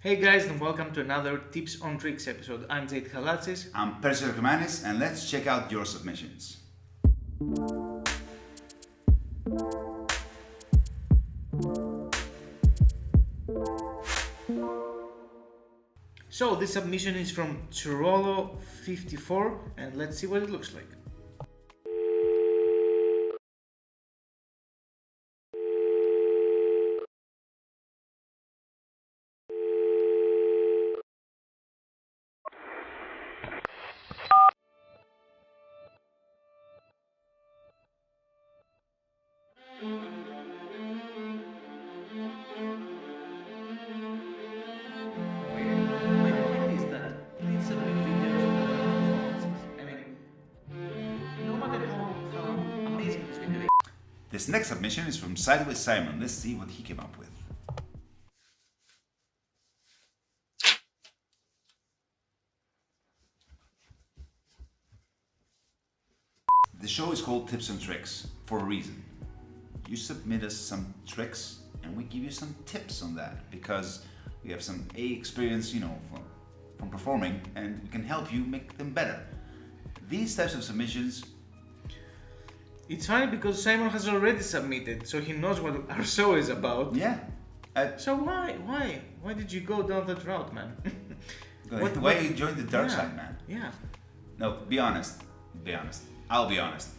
Hey guys, and welcome to another Tips on Tricks episode. I'm Zaid Halatsis. I'm Persia Kumanis, and let's check out your submissions. So this submission is from Chirolo54, and let's see what it looks like. This next submission is from Sideways Simon. Let's see what he came up with. The show is called Tips and Tricks for a reason. You submit us some tricks and we give you some tips on that because we have some experience, from performing, and we can help you make them better. These types of submissions. It's funny because Simon has already submitted, so he knows what our show is about. Yeah. So why did you go down that route, man? Why you joined the dark side, man? Yeah. No, be honest. Be honest. I'll be honest.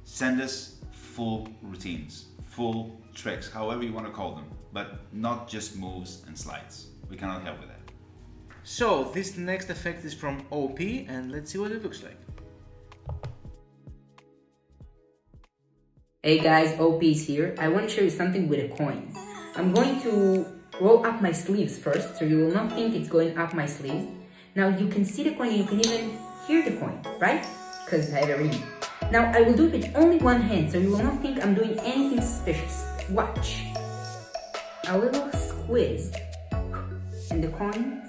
Send us full routines, full tricks, however you want to call them, but not just moves and slides. We cannot help with that. So this next effect is from OP, and let's see what it looks like. Hey guys, OP is here. I want to show you something with a coin. I'm going to roll up my sleeves first, so you will not think it's going up my sleeves. Now you can see the coin and you can even hear the coin, right? Because I have a ring. Now I will do it with only one hand, so you will not think I'm doing anything suspicious. Watch. A little squeeze, and the coin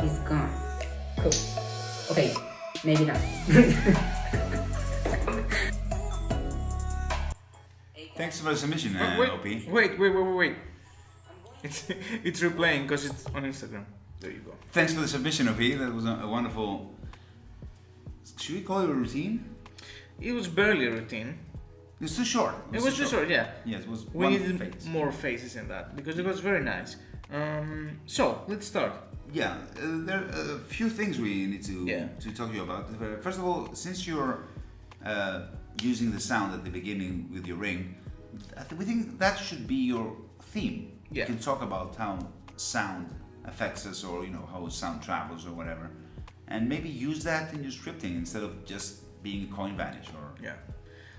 is gone. Cool. Okay, maybe not. Thanks for the submission, OP. Wait. It's replaying because it's on Instagram. There you go. Thanks for the submission, OP. That was a wonderful. Should we call it a routine? It was barely a routine. It was too short. It was too short, yeah. Yes, it was We one needed phase. more phases in that because it was very nice. So let's start. Yeah, there are a few things we need Yeah. to talk to you about. First of all, since you're using the sound at the beginning with your ring, we think that should be your theme. Yeah. You can talk about how sound affects us, or how sound travels, or whatever, and maybe use that in your scripting instead of just being a coin vanish. Or Yeah.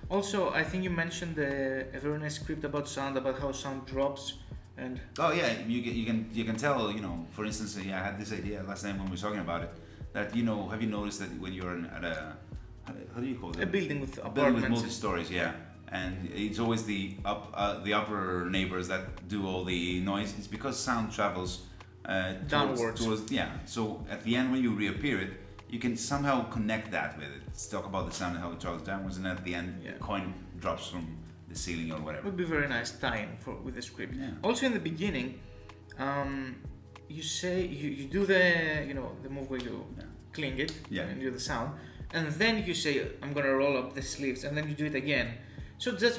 Also, I think you mentioned a very nice script about sound, about how sound drops, and oh yeah, you can tell. For instance, I had this idea last time when we were talking about it. That have you noticed that when you're at a how do you call it? a building with A building with apartments. multi-stories, yeah. And it's always the upper neighbors that do all the noise. It's because sound travels Downwards. Towards, yeah. So at the end, when you reappear it, you can somehow connect that with it. Let's talk about the sound and how it travels downwards, and at the end, Yeah. the coin drops from the ceiling or whatever. Would be very nice tie-in with the script. Yeah. Also, in the beginning, you say you do the move where you Yeah. cling it Yeah. and do the sound, and then you say I'm gonna roll up the sleeves, and then you do it again. So just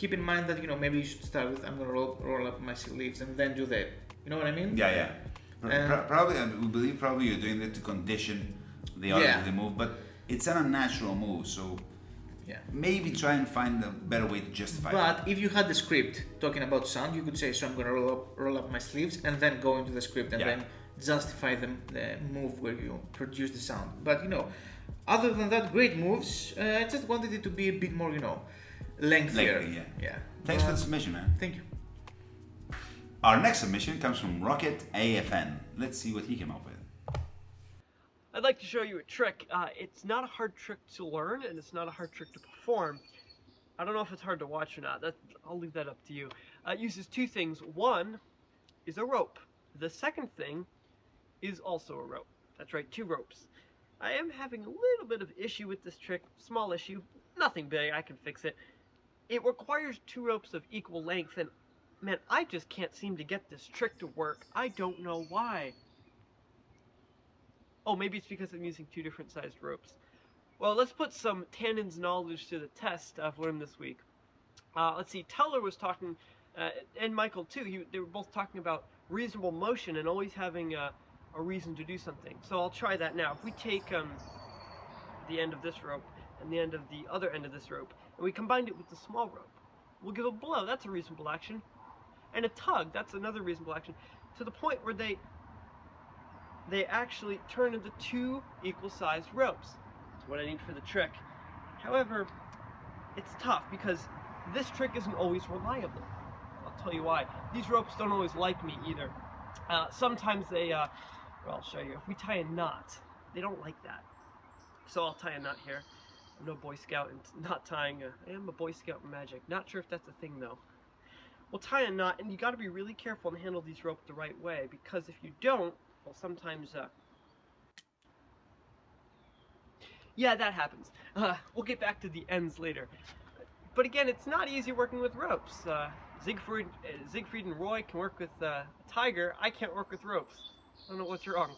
keep in mind that maybe you should start with I'm gonna roll up my sleeves and then do that. You know what I mean? Yeah. Probably, we believe probably you're doing that to condition the other Yeah. to the move, but it's an unnatural move. So Yeah. maybe try and find a better way to justify it. But if you had the script talking about sound, you could say, so I'm gonna roll up my sleeves, and then go into the script and Yeah. then justify the move where you produce the sound. But other than that, great moves. I just wanted it to be a bit more, lengthier. Lengthy, yeah. Yeah. Thanks for the submission, man. Thank you. Our next submission comes from Rocket AFN. Let's see what he came up with. I'd like to show you a trick. It's not a hard trick to learn, and it's not a hard trick to perform. I don't know if it's hard to watch or not. I'll leave that up to you. It uses two things. One is a rope. The second thing is also a rope. That's right, two ropes. I am having a little bit of issue with this trick. Small issue. Nothing big. I can fix it. It requires two ropes of equal length, and man, I just can't seem to get this trick to work. I don't know why. Oh, maybe it's because I'm using 2 different sized ropes. Well, let's put some tannins knowledge to the test I've learned this week. Let's see, Teller was talking, and Michael too, they were both talking about reasonable motion and always having a reason to do something. So I'll try that now. If we take the end of this rope and the end of the other end of this rope, and we combined it with the small rope, we'll give a blow. That's a reasonable action. And a tug, that's another reasonable action. To the point where they actually turn into 2 equal-sized ropes. That's what I need for the trick. However, it's tough because this trick isn't always reliable. I'll tell you why. These ropes don't always like me either. Sometimes they, well, I'll show you. If we tie a knot, they don't like that. So I'll tie a knot here. I'm no Boy Scout and not tying I am a Boy Scout in magic. Not sure if that's a thing though. We'll tie a knot, and you got to be really careful and handle these ropes the right way, because if you don't, well, sometimes, yeah, that happens. We'll get back to the ends later. But again, it's not easy working with ropes. Siegfried and Roy can work with Tiger. I can't work with ropes. I don't know what's wrong.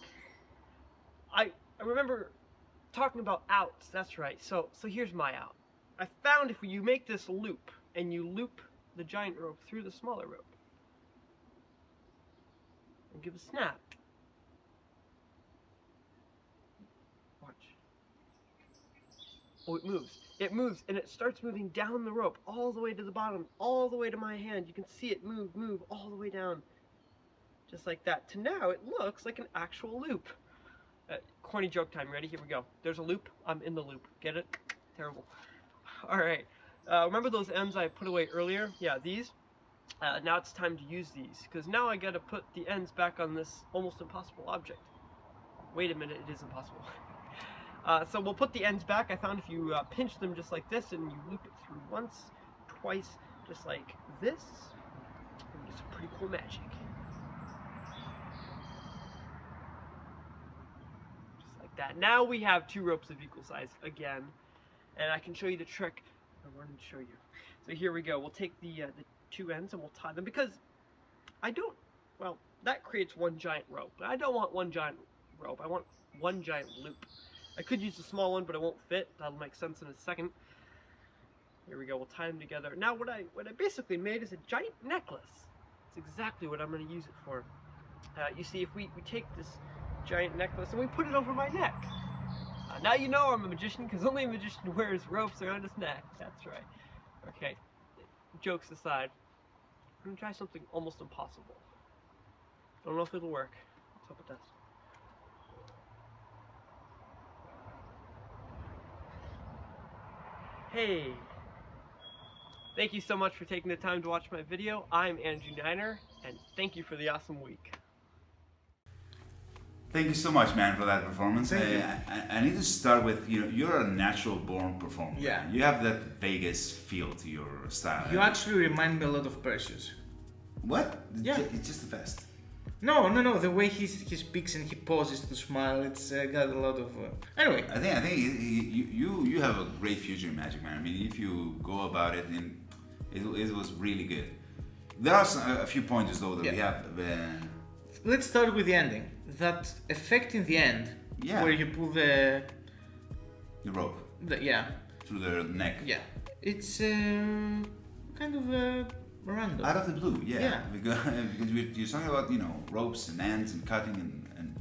I remember talking about outs. That's right. So here's my out. I found if you make this loop and you loop the giant rope through the smaller rope and give a snap. Watch. Oh, it moves. It moves, and it starts moving down the rope, all the way to the bottom, all the way to my hand. You can see it move all the way down. Just like that. To now, it looks like an actual loop. Corny joke time. Ready? Here we go. There's a loop. I'm in the loop. Get it? Terrible. Alright. Remember those ends I put away earlier? Yeah, these. Now it's time to use these, because now I gotta put the ends back on this almost impossible object. Wait a minute, it is impossible. So we'll put the ends back. I found if you pinch them just like this and you loop it through once, twice, just like this, you get some pretty cool magic. Just like that. Now we have 2 ropes of equal size again, and I can show you the trick I wanted to show you. So here we go. We'll take the 2 ends and we'll tie them, because I don't, well, that creates 1 giant rope. I don't want 1 giant rope. I want 1 giant loop. I could use a small one, but it won't fit. That'll make sense in a second. Here we go. We'll tie them together. Now what I basically made is a giant necklace. That's exactly what I'm going to use it for. You see, if we take this giant necklace and we put it over my neck. Now you know I'm a magician, because only a magician wears ropes around his neck. That's right. Okay, jokes aside, I'm going to try something almost impossible. Don't know if it'll work. Let's hope it does. Hey! Thank you so much for taking the time to watch my video. I'm Andrew Niner, and thank you for the awesome week. Thank you so much, man, for that performance. Thank you. I need to start with, you're a natural born performer. Yeah. You have that Vegas feel to your style. You actually remind me a lot of Perseus. What? Yeah. It's just the best. No. The way he speaks and he pauses to smile, it's got a lot of. Anyway. I think you have a great future in Magic, man. I mean, if you go about it, and it was really good. There are a few pointers though that we have. Let's start with the ending. That effect in the end, where you pull the rope. Through their neck. Yeah. It's kind of random. Out of the blue, yeah. Because you're talking about, ropes and ends and cutting and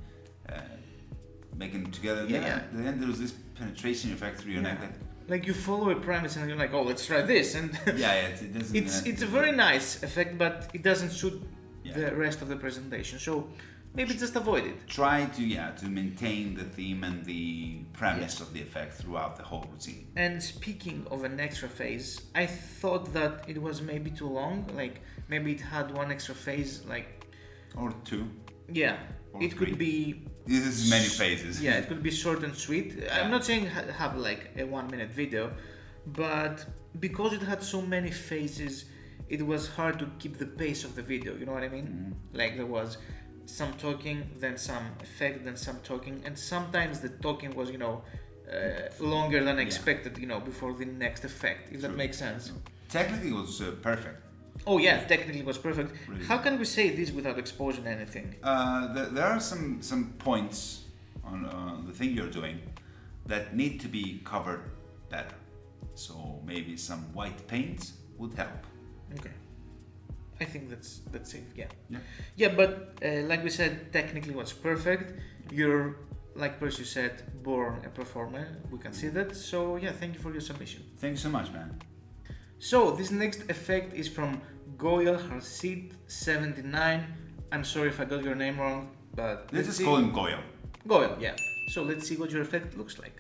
making it together. Yeah. Then there's this penetration effect through your neck. Like you follow a premise and you're like, oh, let's try this, and it doesn't. It's a very nice effect, but it doesn't suit the rest of the presentation. So maybe just avoid it. Try to maintain the theme and the premise of the effect throughout the whole routine. And speaking of an extra phase, I thought that it was maybe too long. Like maybe it had 1 extra phase, or 2. Yeah, or it 3. could be. This is many phases. Yeah, it could be short and sweet. I'm not saying have like a 1-minute video, but because it had so many phases, it was hard to keep the pace of the video. You know what I mean? Mm-hmm. Like there was some talking, then some effect, then some talking, and sometimes the talking was, longer than expected, before the next effect, if that makes sense. Technically, it was perfect. Oh yeah, technically it was perfect. Really. How can we say this without exposing anything? There are some points on the thing you're doing that need to be covered better. So maybe some white paint would help. Okay. I think that's safe. Yeah. Yeah. Yeah, but like we said, technically, what's perfect. You're, like Percy said, born a performer. We can see that. So yeah, thank you for your submission. Thank you so much, man. So this next effect is from Goyal Harsid 79. I'm sorry if I got your name wrong, but Let's just call him Goyo. Goyal. Yeah. So let's see what your effect looks like.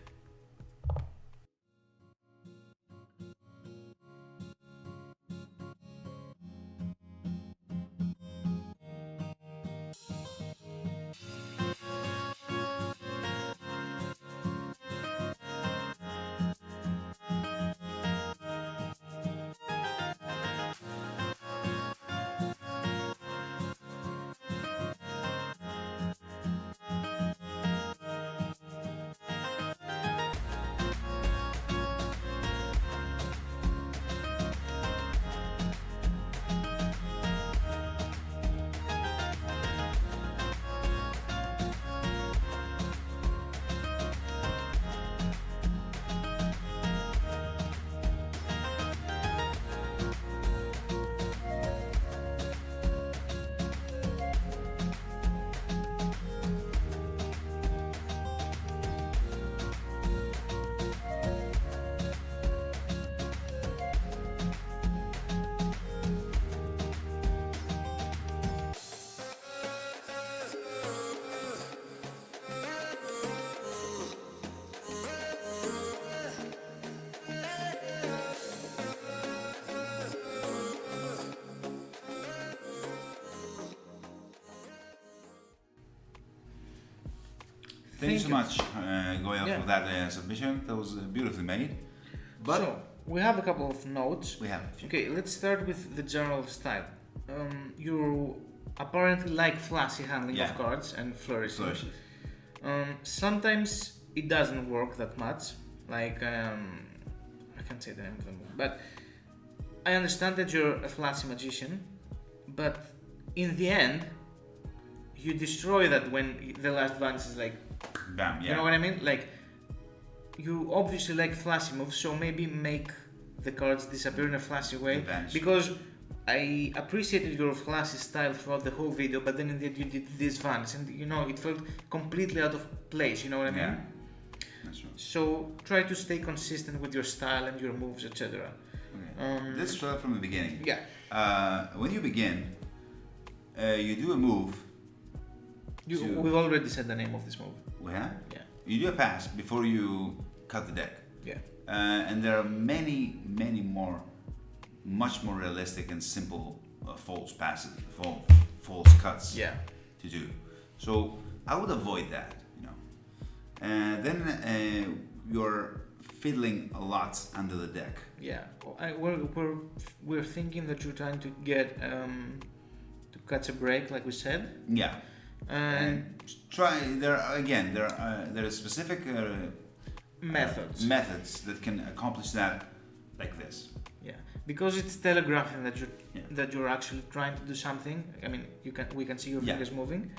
Thank you so much, Goya, Yeah. for that submission. That was beautifully made. But So we have a couple of notes. we have a few. Okay, let's start with the general style. You apparently like flashy handling Yeah. of cards and flourishing. Flourishes. Sometimes it doesn't work that much. Like I can't say the name of them, but I understand that you're a flashy magician, but in the end, you destroy that when the last vanish is like. Bam, yeah. You know what I mean? Like, you obviously like flashy moves, so maybe make the cards disappear in a flashy way. They vanish. Because I appreciated your flashy style throughout the whole video, but then indeed you did this vanish, and you know, it felt completely out of place, you know what I mean? Yeah. That's true. So try to stay consistent with your style and your moves, etc. Okay. Let's start from the beginning. Yeah. When you begin, you do a move. to- We've already said the name of this move. Yeah? Yeah. You do a pass before you cut the deck. Yeah. And there are many more, much more realistic and simple false passes, false cuts Yeah. to do. So I would avoid that, you know. And then you're fiddling a lot under the deck. Yeah. We're thinking that you're trying to get to catch a break, like we said. Yeah. And Try there are specific methods. that can accomplish that, like this. Yeah, because it's telegraphing that Yeah. you're actually trying to do something. I mean, we can see your Yeah. fingers moving,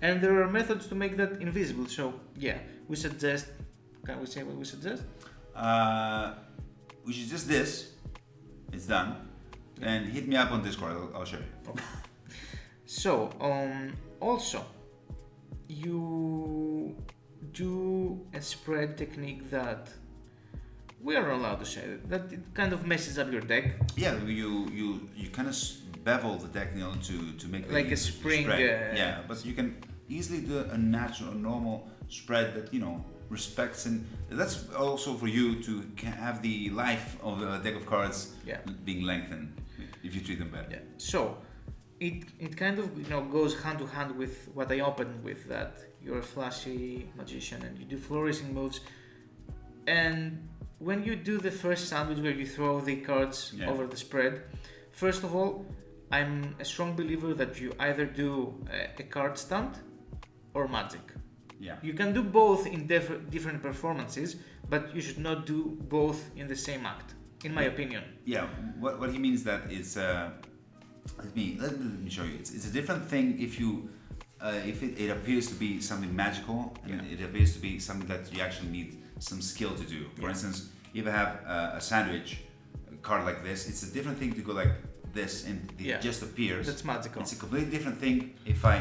and there are methods to make that invisible. So yeah, we suggest. Can we say what we suggest? We should just this. It's done. And hit me up on Discord. I'll show you. So also, you do a spread technique that we are allowed to say that it kind of messes up your deck. Yeah, you kind of bevel the deck, you know, to make Like the a spring, spread. Yeah, but you can easily do a natural, normal spread that, you know, respects, and that's also for you to have the life of the deck of cards Yeah. being lengthened if you treat them better. Yeah. So it kind of, you know, goes hand to hand with what I opened with, that you're a flashy magician and you do flourishing moves. And when you do the first sandwich where you throw the cards Yeah. over the spread, first of all, I'm a strong believer that you either do a card stunt or magic. Yeah. You can do both in different performances, but you should not do both in the same act, in my opinion. Yeah, what he means that is, let me show you. It's a different thing if you if it appears to be something magical, and Yeah. it appears to be something that you actually need some skill to do. For instance, if I have a sandwich card like this, it's a different thing to go like this and it Yeah. just appears. That's magical. It's a completely different thing if I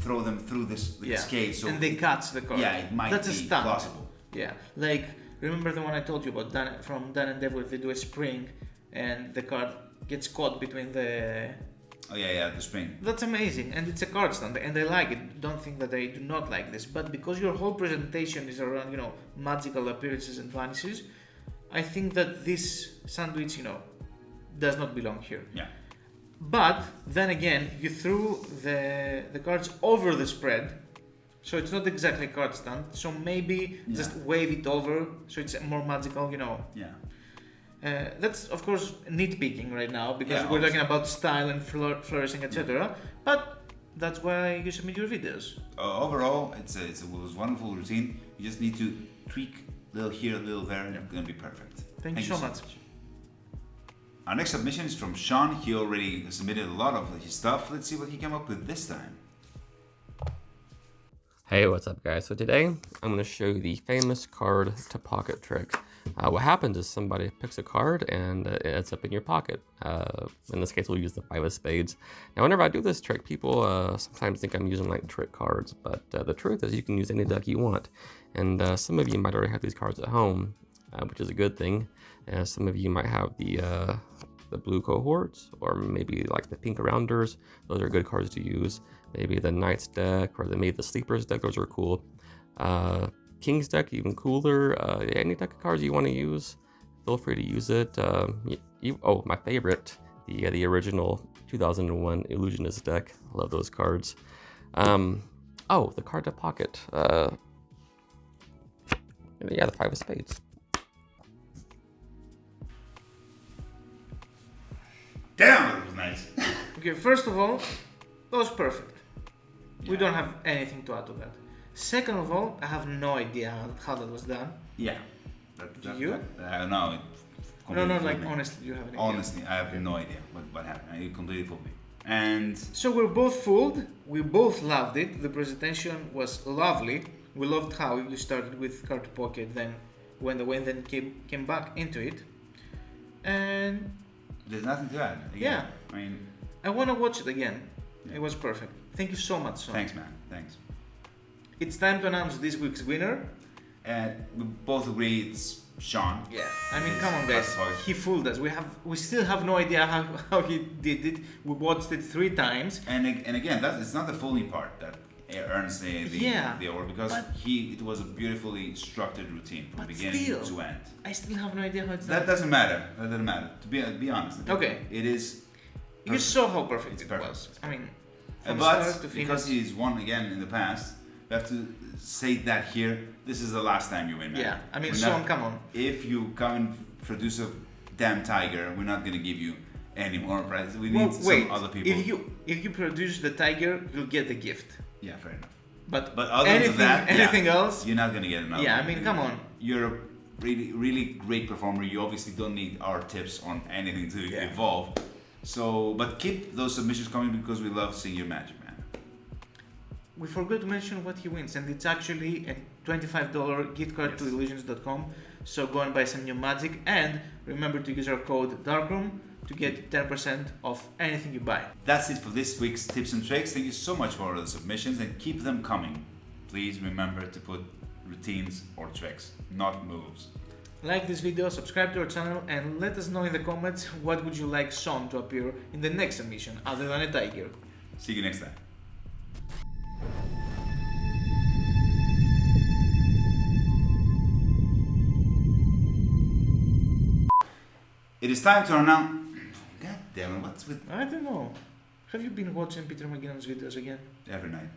throw them through this Yeah. scale. So and they catch the card. yeah, it might That's a be stunt. plausible. Yeah, like remember the one I told you about from Dan and Dev where they do a spring and the card gets caught between the. Oh yeah, the spring. That's amazing, and it's a card stand, and I like it. Don't think that I do not like this, but because your whole presentation is around, magical appearances and vanishes, I think that this sandwich, does not belong here. Yeah. But then again, you threw the cards over the spread, so it's not exactly a card stand. So maybe Yeah. just wave it over, so it's more magical, Yeah. That's of course nitpicking right now because Yeah, we're talking about style and flourishing, etc. But that's why you submit your videos. Overall, it was a wonderful routine. You just need to tweak a little here, a little there, and it's gonna be perfect. Thank you so much. Our next submission is from Sean. He already submitted a lot of his stuff. Let's see what he came up with this time. Hey, what's up guys? So today I'm going to show you the famous card to pocket trick. What happens is somebody picks a card and it ends up in your pocket. In this case we'll use the 5 of spades. Now whenever I do this trick, people sometimes think I'm using like trick cards, but the truth is you can use any deck you want. And some of you might already have these cards at home, which is a good thing. Some of you might have the blue cohorts, or maybe like the pink rounders. Those are good cards to use. Maybe the Knights deck, or maybe the Sleepers deck. Those are cool. King's deck, even cooler. Any deck of cards you want to use, feel free to use it. Oh, my favorite, the original 2001 Illusionist deck. I love those cards. Oh, the card to pocket. Yeah, the 5 of spades. Damn, that was nice. Okay, first of all, that was perfect. We don't have anything to add to that. Second of all, I have no idea how that was done. Yeah. Do you? No. No, like honestly, you have an idea. Honestly, I have no idea what happened. You completely fooled me. And So we're both fooled. We both loved it. The presentation was lovely. We loved how you started with card to pocket, then when the wind then came back into it. And there's nothing to add. Again, Yeah. I mean, I want to watch it again. Yeah. It was perfect. Thank you so much, Son. thanks, man. Thanks. It's time to announce this week's winner. And we both agree it's Sean. Yeah, I mean, come on, It's guys. hard. He fooled us. We still have no idea how he did it. We watched it 3 times. And again, it's not the fooling part that earns the award, because but- it was a beautifully structured routine from But beginning still, to end. I still have no idea how it's That done. doesn't matter. That doesn't matter. To be honest. Okay. It is. You saw how perfect It's it perfect. was. I mean, from But start to finish. because he's won again in the past, we have to say that here. This is the last time you win, man. Yeah, I mean, We're Sean, not- come on. If you come and produce a damn tiger, we're not gonna give you any more prizes. We need Well, wait. some other people. If you produce the tiger, you'll get the gift. Yeah, fair enough. But other anything, than that, anything yeah, else, you're not gonna get another. Yeah, I one. mean, come on. You're a really great performer. You obviously don't need our tips on anything to Yeah. evolve. So, but keep those submissions coming because we love seeing your magic, man. we forgot to mention what he wins, and it's actually a $25 gift card to Yes. illusions.com. So go and buy some new magic, and remember to use our code Darkroom to get 10% off anything you buy. That's it for this week's tips and tricks. Thank you so much for all the submissions and keep them coming. Please remember to put routines or tricks, not moves. Like this video, subscribe to our channel, and let us know in the comments what would you like Sean to appear in the next submission other than a tiger. See you next time. It is time to announce. God damn it, what's with I don't know. Have you been watching Peter McGinnon's videos again? every night?